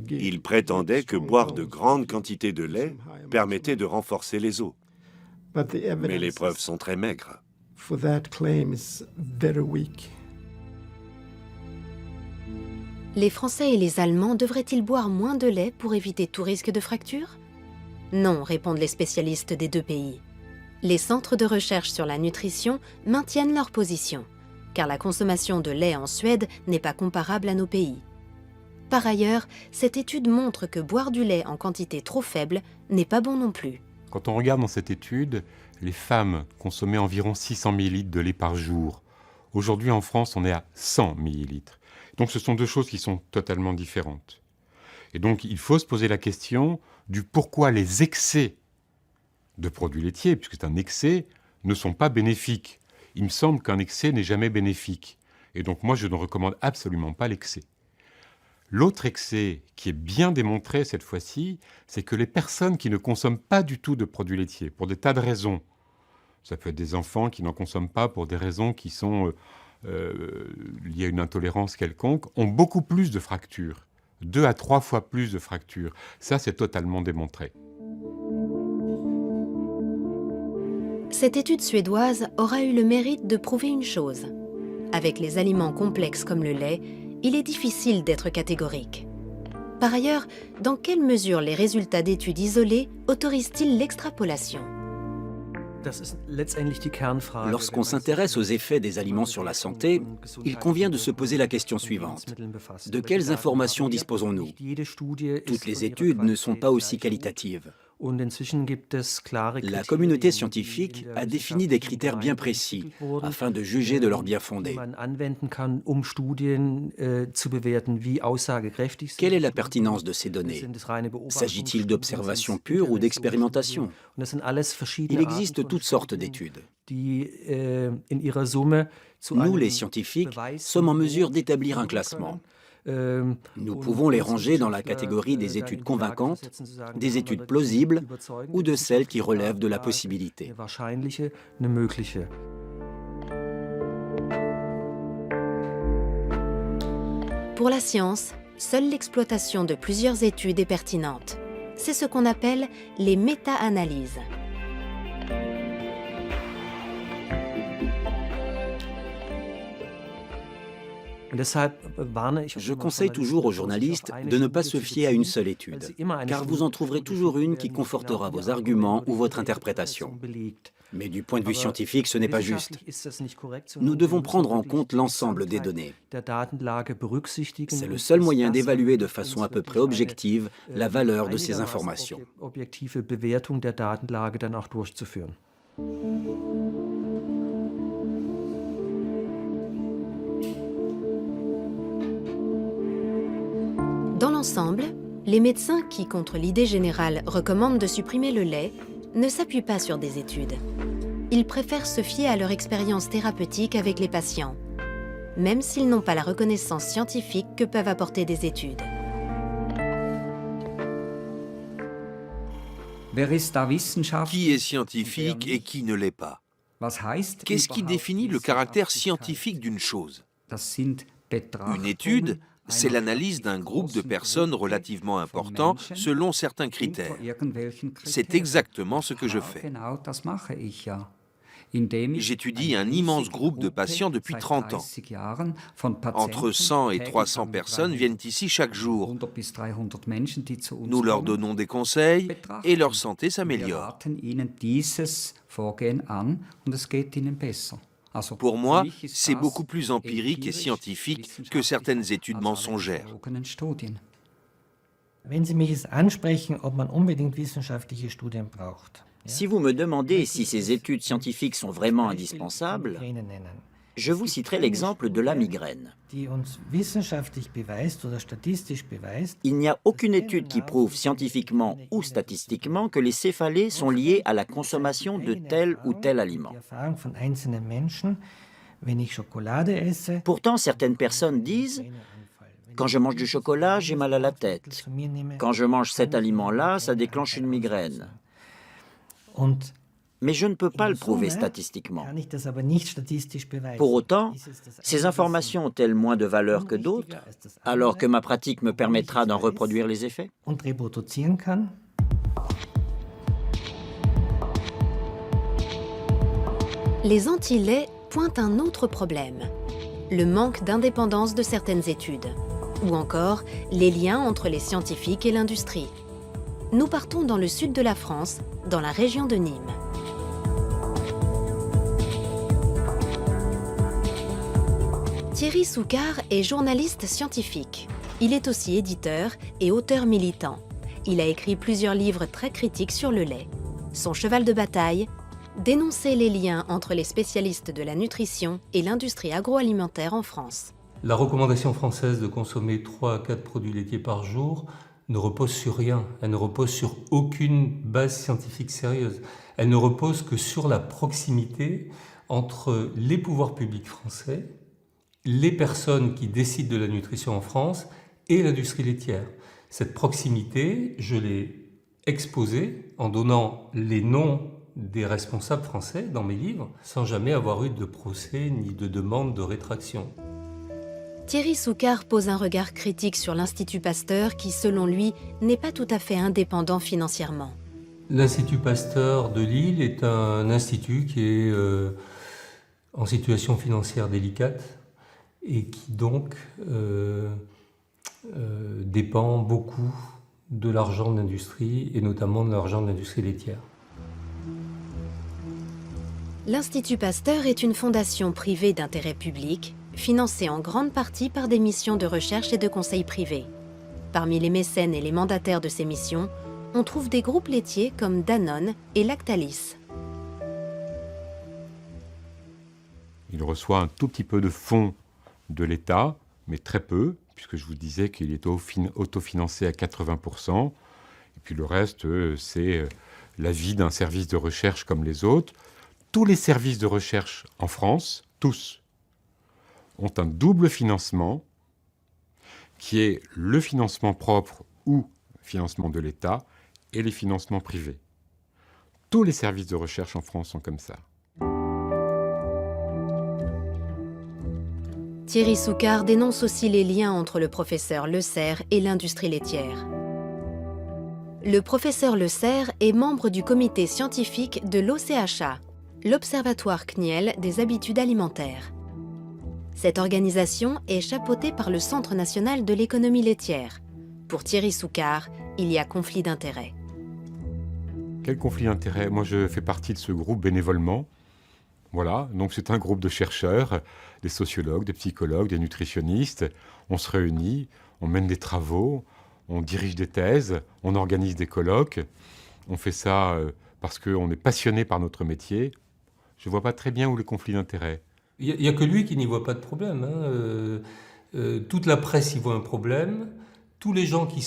Ils prétendaient que boire de grandes quantités de lait permettait de renforcer les os, mais les preuves sont très maigres. Les Français et les Allemands devraient-ils boire moins de lait pour éviter tout risque de fracture? Non, répondent les spécialistes des deux pays. Les centres de recherche sur la nutrition maintiennent leur position, car la consommation de lait en Suède n'est pas comparable à nos pays. Par ailleurs, cette étude montre que boire du lait en quantité trop faible n'est pas bon non plus. Quand on regarde dans cette étude, les femmes consommaient environ 600 ml de lait par jour. Aujourd'hui, en France, on est à 100 ml. Donc ce sont deux choses qui sont totalement différentes. Et donc il faut se poser la question du pourquoi les excès de produits laitiers, puisque c'est un excès, ne sont pas bénéfiques. Il me semble qu'un excès n'est jamais bénéfique. Et donc moi, je ne recommande absolument pas l'excès. L'autre excès, qui est bien démontré cette fois-ci, c'est que les personnes qui ne consomment pas du tout de produits laitiers, pour des tas de raisons, ça peut être des enfants qui n'en consomment pas pour des raisons qui sont liées à une intolérance quelconque, ont beaucoup plus de fractures, 2 à 3 fois plus de fractures. Ça, c'est totalement démontré. Cette étude suédoise aura eu le mérite de prouver une chose. Avec les aliments complexes comme le lait, il est difficile d'être catégorique. Par ailleurs, dans quelle mesure les résultats d'études isolées autorisent-ils l'extrapolation? Lorsqu'on s'intéresse aux effets des aliments sur la santé, il convient de se poser la question suivante. De quelles informations disposons-nous? Toutes les études ne sont pas aussi qualitatives. La communauté scientifique a défini des critères bien précis afin de juger de leur bien-fondé. Quelle est la pertinence de ces données? S'agit-il d'observations pures ou d'expérimentations? Il existe toutes sortes d'études. Nous, les scientifiques, sommes en mesure d'établir un classement. Nous pouvons les ranger dans la catégorie des études convaincantes, des études plausibles ou de celles qui relèvent de la possibilité. Pour la science, seule l'exploitation de plusieurs études est pertinente. c'est ce qu'on appelle les méta-analyses. Je conseille toujours aux journalistes de ne pas se fier à une seule étude, car vous en trouverez toujours une qui confortera vos arguments ou votre interprétation. Mais du point de vue scientifique, ce n'est pas juste. Nous devons prendre en compte l'ensemble des données. C'est le seul moyen d'évaluer de façon à peu près objective la valeur de ces informations. Dans l'ensemble, les médecins qui, contre l'idée générale, recommandent de supprimer le lait, ne s'appuient pas sur des études. Ils préfèrent se fier à leur expérience thérapeutique avec les patients, même s'ils n'ont pas la reconnaissance scientifique que peuvent apporter des études. Qui est scientifique et qui ne l'est pas? Qu'est-ce qui définit le caractère scientifique d'une chose? Une étude, c'est l'analyse d'un groupe de personnes relativement important selon certains critères. C'est exactement ce que je fais. J'étudie un immense groupe de patients depuis 30 ans. Entre 100 et 300 personnes viennent ici chaque jour. Nous leur donnons des conseils et leur santé s'améliore. Pour moi, c'est beaucoup plus empirique et scientifique que certaines études mensongères. Si vous me demandez si ces études scientifiques sont vraiment indispensables, je vous citerai l'exemple de la migraine. Il n'y a aucune étude qui prouve scientifiquement ou statistiquement que les céphalées sont liées à la consommation de tel ou tel aliment. Pourtant, certaines personnes disent « Quand je mange du chocolat, j'ai mal à la tête. Quand je mange cet aliment-là, ça déclenche une migraine. » Mais je ne peux pas le prouver statistiquement. Pour autant, ces informations ont-elles moins de valeur que d'autres, alors que ma pratique me permettra d'en reproduire les effets? Les anti-laits pointent un autre problème, le manque d'indépendance de certaines études, ou encore les liens entre les scientifiques et l'industrie. Nous partons dans le sud de la France, dans la région de Nîmes. Thierry Soucard est journaliste scientifique. Il est aussi éditeur et auteur militant. Il a écrit plusieurs livres très critiques sur le lait. Son cheval de bataille, dénoncer les liens entre les spécialistes de la nutrition et l'industrie agroalimentaire en France. La recommandation française de consommer 3 à 4 produits laitiers par jour ne repose sur rien. Elle ne repose sur aucune base scientifique sérieuse. Elle ne repose que sur la proximité entre les pouvoirs publics français, les personnes qui décident de la nutrition en France et l'industrie laitière. Cette proximité, je l'ai exposée en donnant les noms des responsables français dans mes livres, sans jamais avoir eu de procès ni de demande de rétraction. Thierry Soucard pose un regard critique sur l'Institut Pasteur qui, selon lui, n'est pas tout à fait indépendant financièrement. L'Institut Pasteur de Lille est un institut qui est en situation financière délicate et qui donc dépend beaucoup de l'argent de l'industrie et notamment de l'argent de l'industrie laitière. L'Institut Pasteur est une fondation privée d'intérêt public, financée en grande partie par des missions de recherche et de conseil privés. Parmi les mécènes et les mandataires de ces missions, on trouve des groupes laitiers comme Danone et Lactalis. Il reçoit un tout petit peu de fonds de l'État, mais très peu, puisque je vous disais qu'il est autofinancé à 80%. Et puis le reste, c'est la vie d'un service de recherche comme les autres. Tous les services de recherche en France, tous, ont un double financement, qui est le financement propre ou financement de l'État et les financements privés. Tous les services de recherche en France sont comme ça. Thierry Soucard dénonce aussi les liens entre le professeur Le Serre et l'industrie laitière. Le professeur Le Serre est membre du comité scientifique de l'OCHA, l'Observatoire CNIEL des habitudes alimentaires. Cette organisation est chapeautée par le Centre national de l'économie laitière. Pour Thierry Soucard, il y a conflit d'intérêts. Quel conflit d'intérêts? Moi, je fais partie de ce groupe bénévolement. Voilà, donc c'est un groupe de chercheurs, des sociologues, des psychologues, des nutritionnistes. On se réunit, on mène des travaux, on dirige des thèses, on organise des colloques. On fait ça parce qu'on est passionné par notre métier. Je ne vois pas très bien où est le conflit d'intérêts. Il n'y a que lui qui n'y voit pas de problème. Toute la presse y voit un problème. Tous les gens qui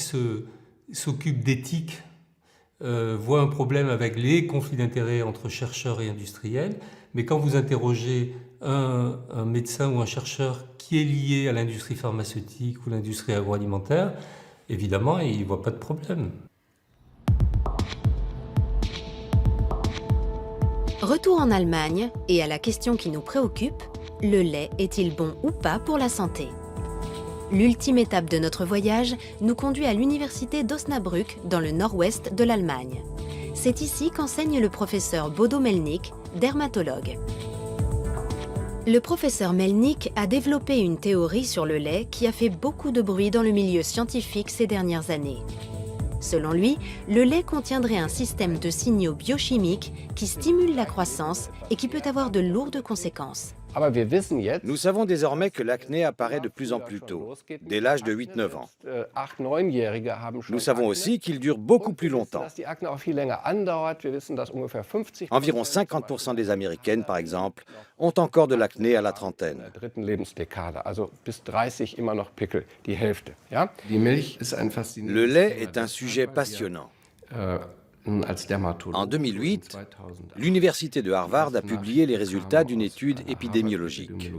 s'occupent d'éthique voient un problème avec les conflits d'intérêts entre chercheurs et industriels. Mais quand vous interrogez un médecin ou un chercheur qui est lié à l'industrie pharmaceutique ou l'industrie agroalimentaire, évidemment, il ne voit pas de problème. Retour en Allemagne, et à la question qui nous préoccupe, le lait est-il bon ou pas pour la santé? L'ultime étape de notre voyage nous conduit à l'université d'Osnabrück, dans le nord-ouest de l'Allemagne. C'est ici qu'enseigne le professeur Bodo Melnick, dermatologue. Le professeur Melnick a développé une théorie sur le lait qui a fait beaucoup de bruit dans le milieu scientifique ces dernières années. Selon lui, le lait contiendrait un système de signaux biochimiques qui stimule la croissance et qui peut avoir de lourdes conséquences. Nous savons désormais que l'acné apparaît de plus en plus tôt, dès l'âge de 8-9 ans. Nous savons aussi qu'il dure beaucoup plus longtemps. Environ 50% des Américaines, par exemple, ont encore de l'acné à la trentaine. Le lait est un sujet passionnant. En 2008, l'université de Harvard a publié les résultats d'une étude épidémiologique.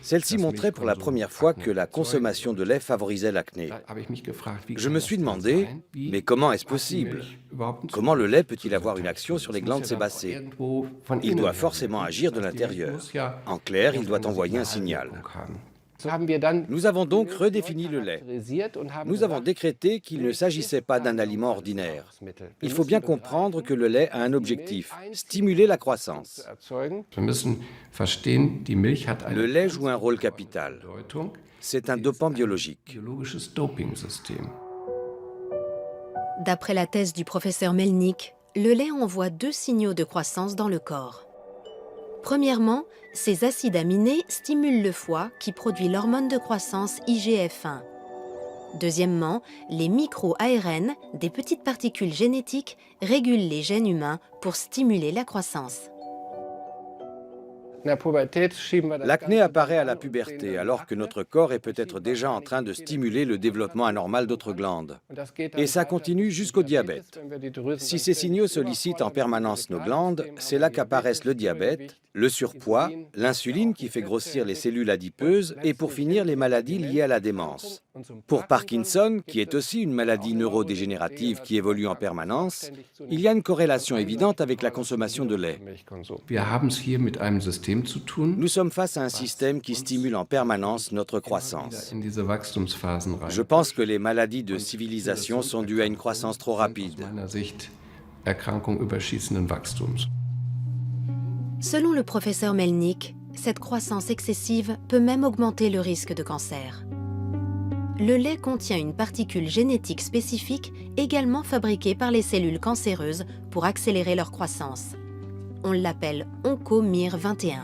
Celle-ci montrait pour la première fois que la consommation de lait favorisait l'acné. Je me suis demandé, mais comment est-ce possible? Comment le lait peut-il avoir une action sur les glandes sébacées? Il doit forcément agir de l'intérieur. En clair, il doit envoyer un signal. Nous avons donc redéfini le lait. Nous avons décrété qu'il ne s'agissait pas d'un aliment ordinaire. Il faut bien comprendre que le lait a un objectif, stimuler la croissance. Le lait joue un rôle capital. C'est un dopant biologique. D'après la thèse du professeur Melnick, le lait envoie 2 signaux de croissance dans le corps. Premièrement, ces acides aminés stimulent le foie qui produit l'hormone de croissance IGF-1. Deuxièmement, les micro-ARN, des petites particules génétiques, régulent les gènes humains pour stimuler la croissance. L'acné apparaît à la puberté, alors que notre corps est peut-être déjà en train de stimuler le développement anormal d'autres glandes. Et ça continue jusqu'au diabète. Si ces signaux sollicitent en permanence nos glandes, c'est là qu'apparaissent le diabète, le surpoids, l'insuline qui fait grossir les cellules adipeuses et pour finir les maladies liées à la démence. Pour Parkinson, qui est aussi une maladie neurodégénérative qui évolue en permanence, il y a une corrélation évidente avec la consommation de lait. Nous sommes face à un système qui stimule en permanence notre croissance. Je pense que les maladies de civilisation sont dues à une croissance trop rapide. Selon le professeur Melnick, cette croissance excessive peut même augmenter le risque de cancer. Le lait contient une particule génétique spécifique également fabriquée par les cellules cancéreuses pour accélérer leur croissance. On l'appelle OncoMIR21.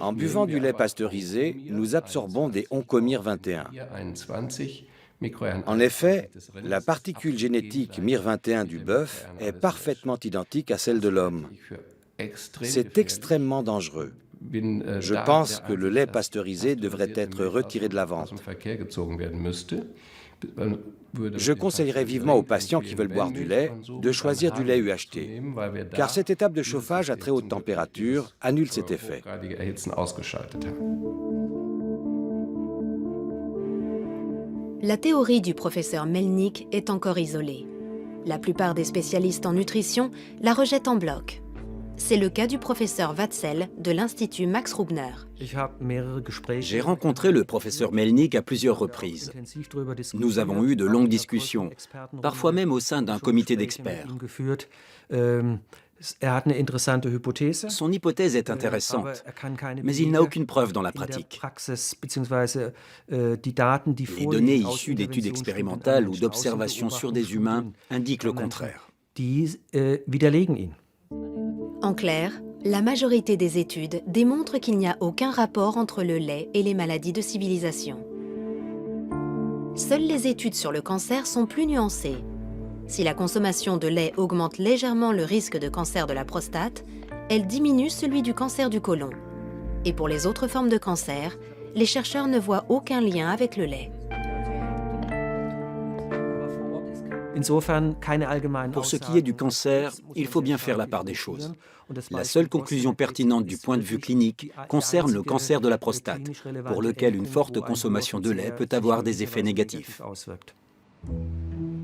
En buvant du lait pasteurisé, nous absorbons des OncoMIR21. En effet, la particule génétique MIR21 du bœuf est parfaitement identique à celle de l'homme. C'est extrêmement dangereux. Je pense que le lait pasteurisé devrait être retiré de la vente. Je conseillerais vivement aux patients qui veulent boire du lait de choisir du lait UHT, car cette étape de chauffage à très haute température annule cet effet. La théorie du professeur Melnick est encore isolée. La plupart des spécialistes en nutrition la rejettent en bloc. C'est le cas du professeur Watzel de l'Institut Max Rubner. J'ai rencontré le professeur Melnick à plusieurs reprises. Nous avons eu de longues discussions, parfois même au sein d'un comité d'experts. Son hypothèse est intéressante, mais il n'a aucune preuve dans la pratique. Les données issues d'études expérimentales ou d'observations sur des humains indiquent le contraire. En clair, la majorité des études démontrent qu'il n'y a aucun rapport entre le lait et les maladies de civilisation. Seules les études sur le cancer sont plus nuancées. Si la consommation de lait augmente légèrement le risque de cancer de la prostate, elle diminue celui du cancer du côlon. Et pour les autres formes de cancer, les chercheurs ne voient aucun lien avec le lait. Pour ce qui est du cancer, il faut bien faire la part des choses. La seule conclusion pertinente du point de vue clinique concerne le cancer de la prostate, pour lequel une forte consommation de lait peut avoir des effets négatifs.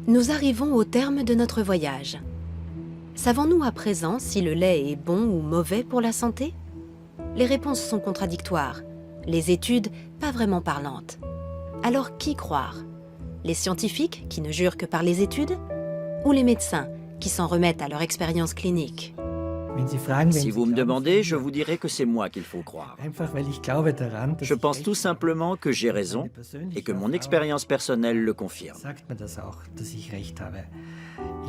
Nous arrivons au terme de notre voyage. Savons-nous à présent si le lait est bon ou mauvais pour la santé? Les réponses sont contradictoires, les études pas vraiment parlantes. Alors qui croire? Les scientifiques qui ne jurent que par les études? Ou les médecins qui s'en remettent à leur expérience clinique? Si vous me demandez, je vous dirai que c'est moi qu'il faut croire. Je pense tout simplement que j'ai raison et que mon expérience personnelle le confirme.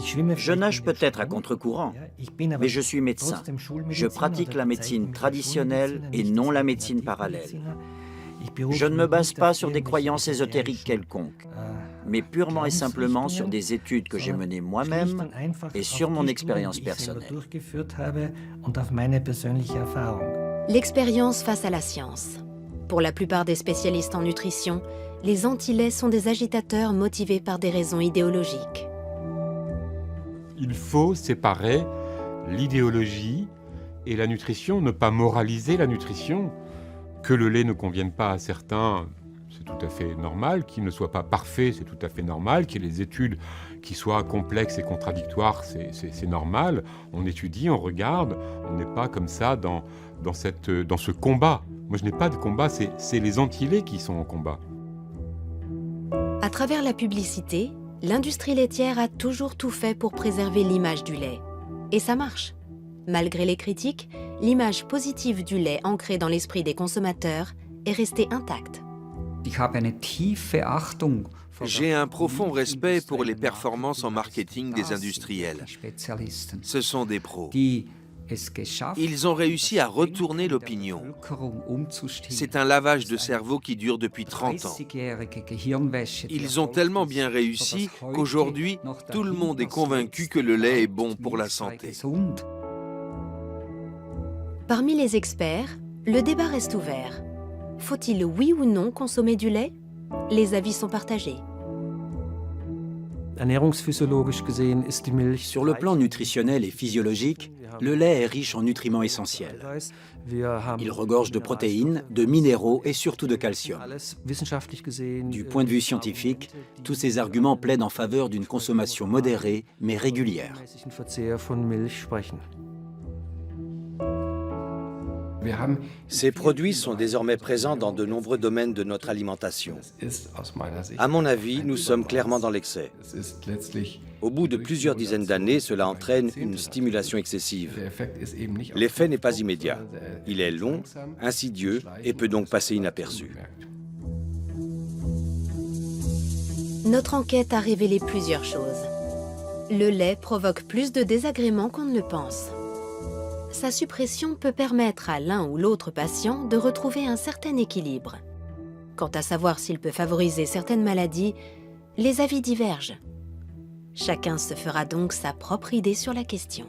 Je nage peut-être à contre-courant, mais je suis médecin. Je pratique la médecine traditionnelle et non la médecine parallèle. Je ne me base pas sur des croyances ésotériques quelconques, mais purement et simplement sur des études que j'ai menées moi-même et sur mon expérience personnelle. L'expérience face à la science. Pour la plupart des spécialistes en nutrition, les anti-laits sont des agitateurs motivés par des raisons idéologiques. Il faut séparer l'idéologie et la nutrition, ne pas moraliser la nutrition. Que le lait ne convienne pas à certains, c'est tout à fait normal. Qu'il ne soit pas parfait, c'est tout à fait normal. Qu'il y ait des études qui soient complexes et contradictoires, c'est normal. On étudie, on regarde. On n'est pas comme ça dans ce combat. Moi, je n'ai pas de combat, c'est les anti-laits qui sont en combat. À travers la publicité, l'industrie laitière a toujours tout fait pour préserver l'image du lait. Et ça marche. Malgré les critiques, l'image positive du lait ancrée dans l'esprit des consommateurs est restée intacte. J'ai un profond respect pour les performances en marketing des industriels. Ce sont des pros. Ils ont réussi à retourner l'opinion. C'est un lavage de cerveau qui dure depuis 30 ans. Ils ont tellement bien réussi qu'aujourd'hui, tout le monde est convaincu que le lait est bon pour la santé. Parmi les experts, le débat reste ouvert. Faut-il oui ou non consommer du lait? Les avis sont partagés. Sur le plan nutritionnel et physiologique, le lait est riche en nutriments essentiels. Il regorge de protéines, de minéraux et surtout de calcium. Du point de vue scientifique, tous ces arguments plaident en faveur d'une consommation modérée mais régulière. Ces produits sont désormais présents dans de nombreux domaines de notre alimentation. À mon avis, nous sommes clairement dans l'excès. Au bout de plusieurs dizaines d'années, cela entraîne une stimulation excessive. L'effet n'est pas immédiat. Il est long, insidieux et peut donc passer inaperçu. Notre enquête a révélé plusieurs choses. Le lait provoque plus de désagréments qu'on ne le pense. Sa suppression peut permettre à l'un ou l'autre patient de retrouver un certain équilibre. Quant à savoir s'il peut favoriser certaines maladies, les avis divergent. Chacun se fera donc sa propre idée sur la question.